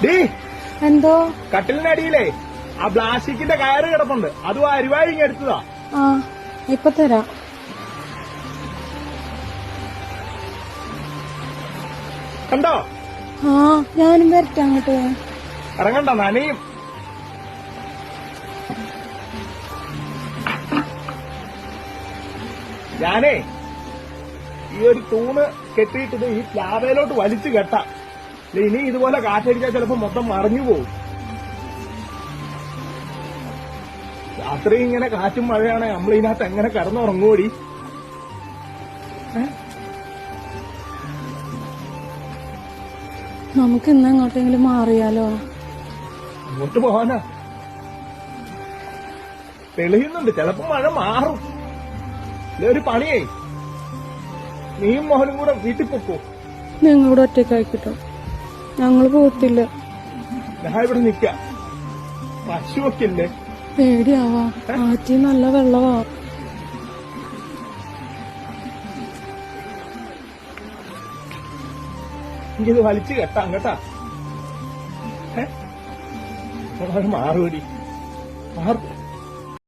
D എന്തോ കട്ടിലിനടിയിലേ ആ പ്ലാസ്റ്റിക്കിന്റെ കയറ് കിടപ്പുണ്ട്. അതും അരിവാഴി ഇങ്ങ് എടുത്തതാ. ആ ഇപ്പൊ തരാം. കണ്ടോ? ആ ഞാനും വരട്ടെ അങ്ങോട്ട്. ഇറങ്ങണ്ട, നനയും. ഞാനേ ഈ ഒരു തൂണ് കെട്ടിയിട്ടത് ഈ പ്ലാവയിലോട്ട് വലിച്ചു കെട്ടാം. ഇനി ഇതുപോലെ കാറ്റടിച്ചാൽ ചിലപ്പോ മൊത്തം മറിഞ്ഞു പോകും. രാത്രി ഇങ്ങനെ കാറ്റും മഴയാണ്, നമ്മൾ ഇതിനകത്ത് എങ്ങനെ കിടന്നുറങ്ങുകൂടി? നമുക്ക് ഇന്ന് എങ്ങോട്ടെങ്കിലും മാറിയാലോ? അങ്ങോട്ട് പോവാനാ? തെളിയുന്നുണ്ട്, ചിലപ്പോ മഴ മാറും. ഒരു പണിയേ, നീയും മോഹനും കൂടെ വീട്ടിൽ പൊക്കോ. നിങ്ങളുടെ ഒറ്റക്കായിക്കിട്ടോ, ഞങ്ങള് പോകത്തില്ല. ഞാൻ ഇവിടെ നിക്കാം. പശുവൊക്കെ ഇല്ലേ? പേടിയാവാ, ആറ്റി നല്ല വെള്ളവാ. എനിക്കിത് വലിച്ചു കെട്ടാം കേട്ടാ. മാറുപടി മാറും.